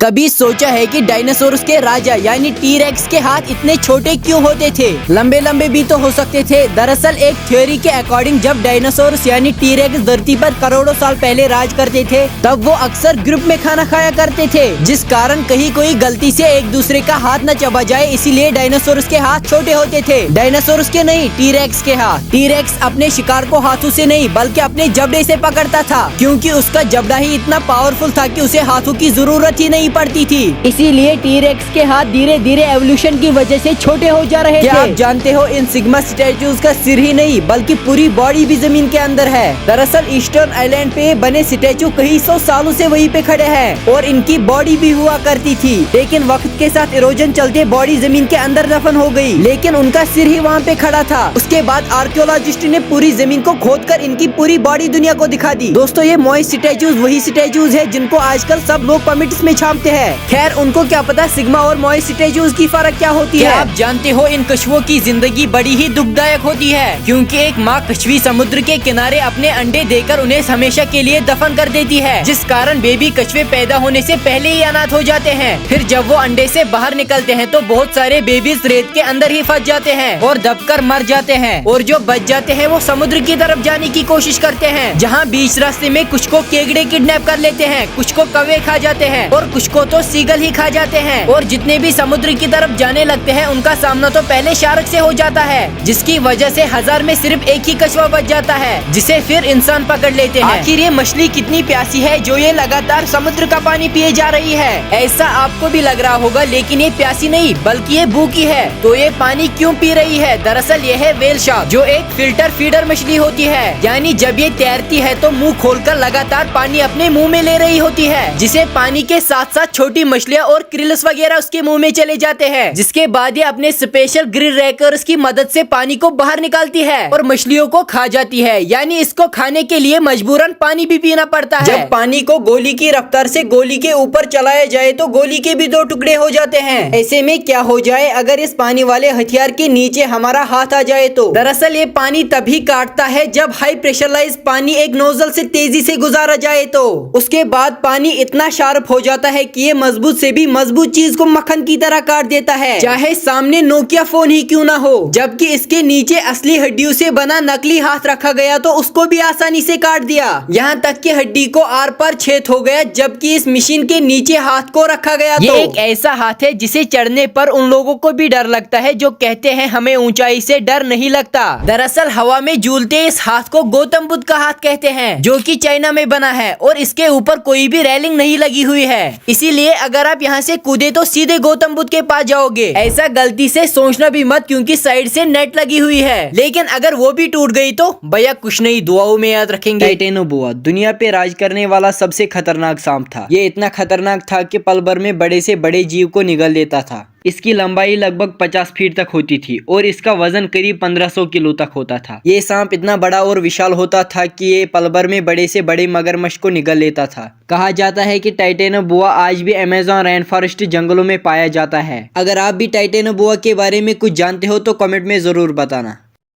कभी सोचा है कि डायनासोरस के राजा यानी टी-रेक्स के हाथ इतने छोटे क्यों होते थे? लंबे लंबे भी तो हो सकते थे। दरअसल एक थ्योरी के अकॉर्डिंग जब डायनासोरस यानी टी-रेक्स धरती पर करोड़ों साल पहले राज करते थे, तब वो अक्सर ग्रुप में खाना खाया करते थे, जिस कारण कहीं कोई गलती से एक दूसरे का हाथ न चबा जाए, इसीलिए डायनासोरस के हाथ छोटे होते थे। डायनासोरस के नहीं, टी-रेक्स के हाथ। टी-रेक्स अपने शिकार को हाथों से नहीं बल्कि अपने जबड़े से पकड़ता था, क्योंकि उसका जबड़ा ही इतना पावरफुल था कि उसे हाथों की जरूरत ही नहीं पड़ती थी। इसीलिए टी-रेक्स के हाथ धीरे धीरे एवोल्यूशन की वजह से छोटे हो जा रहे थे। क्या आप जानते हो इन सिग्मा स्टैचूज का सिर ही नहीं बल्कि पूरी बॉडी भी जमीन के अंदर है। दरअसल ईस्टर्न आइलैंड पे बने स्टैचू कई सौ सालों से वहीं पे खड़े हैं और इनकी बॉडी भी हुआ करती थी, लेकिन वक्त के साथ इरोजन चलते बॉडी जमीन के अंदर दफन हो गई, लेकिन उनका सिर ही वहाँ पे खड़ा था। उसके बाद आर्कियोलॉजिस्ट ने पूरी जमीन को खोदकर इनकी पूरी बॉडी दुनिया को दिखा दी। दोस्तों, ये मोई स्टैचूज वही स्टैचूज है जिनको आजकल सब लोग कमेंट्स में छापते हैं। खैर, उनको क्या पता सिग्मा और मोई स्टैचूज की फर्क क्या होती है। आप जानते हो इन कछुओं की जिंदगी बड़ी ही दुखदायक होती है, क्योंकि एक माँ कछुई समुद्र के किनारे अपने अंडे देकर उन्हें हमेशा के लिए दफन कर देती है, जिस कारण बेबी कछुए पैदा होने से पहले ही अनाथ हो जाते हैं। फिर जब वो अंडे से बाहर निकलते हैं तो बहुत सारे बेबीज रेत के अंदर ही फंस जाते हैं और दबकर मर जाते हैं, और जो बच जाते हैं वो समुद्र की तरफ जाने की कोशिश करते हैं, जहाँ बीच रास्ते में कुछ को केकड़े किडनैप कर लेते हैं, कुछ को कौवे खा जाते हैं और कुछ को तो सीगल ही खा जाते हैं। और जितने भी समुद्र की तरफ जाने लगते हैं उनका सामना तो पहले शार्क से हो जाता है, जिसकी वजह से 1000 में सिर्फ एक ही कछुआ बच जाता है, जिसे फिर इंसान पकड़ लेते हैं। आखिर ये मछली कितनी प्यासी है जो ये लगातार समुद्र का पानी पिए जा रही है। ऐसा आपको भी लग रहा होगा, लेकिन ये प्यासी नहीं बल्कि ये भूखी है। तो ये पानी क्यों पी रही है? दरअसल ये है व्हेल शार्क, जो एक फिल्टर फीडर मछली होती है, यानी जब ये तैरती है तो मुंह खोलकर लगातार पानी अपने मुंह में ले रही होती है, जिसे पानी के साथ साथ छोटी मछलियाँ और क्रिल्स वगैरह उसके मुंह में चले जाते हैं, जिसके बाद ये अपने स्पेशल ग्रिल रैकर्स की मदद से पानी को बाहर निकालती है और मछलियों को खा जाती है। यानी इसको खाने के लिए मजबूरन पानी भी पीना पड़ता है। जब पानी को गोली की रफ्तार से गोली के ऊपर चलाया जाए तो गोली के भी 2 टुकड़े हो जाते हैं। ऐसे में क्या हो जाए अगर इस पानी वाले हथियार के नीचे हमारा हाथ आ जाए तो? दरअसल ये पानी तभी काटता है जब हाई प्रेशराइज पानी एक नोजल से तेजी से गुजारा जाए तो उसके बाद पानी इतना शार्प हो जाता है कि ये मजबूत से भी मजबूत चीज को मक्खन की तरह काट देता है, चाहे सामने नोकिया फोन ही क्यों ना हो। जबकि इसके नीचे असली हड्डियों से बना नकली हाथ रखा गया तो उसको भी आसानी से काट दिया, यहाँ तक कि हड्डी को आर पार छेद हो गया। जबकि इस मशीन के नीचे हाथ को रखा गया ये तो एक ऐसा हाथ है जिसे चढ़ने पर उन लोगों को भी डर लगता है जो कहते हैं हमें ऊंचाई से डर नहीं लगता। दरअसल हवा में झूलते इस हाथ को गौतम बुद्ध का हाथ कहते हैं, जो कि चाइना में बना है और इसके ऊपर कोई भी रेलिंग नहीं लगी हुई है, इसीलिए अगर आप यहाँ से कूदे तो सीधे गौतम बुद्ध के पास जाओगे। ऐसा गलती से सोचना भी मत, क्योंकि साइड से नेट लगी हुई है, लेकिन अगर वो भी टूट गई तो भैया कुछ नहीं, दुआओं में याद रखेंगे। टाइटेनोबोआ दुनिया पे राज करने वाला सबसे खतरनाक सांप था। ये इतना खतरनाक था कि पल भर में बड़े से बड़े जीव को निगल लेता था। इसकी लंबाई लगभग 50 फीट तक होती थी और इसका वजन करीब 1500 किलो तक होता था। ये सांप इतना बड़ा और विशाल होता था कि ये पल भर में बड़े से बड़े मगरमच्छ को निगल लेता था। कहा जाता है कि टाइटेनोबोआ आज भी अमेज़न रेन फॉरेस्ट जंगलों में पाया जाता है। अगर आप भी टाइटेनोबोआ के बारे में कुछ जानते हो तो कमेंट में जरूर बताना।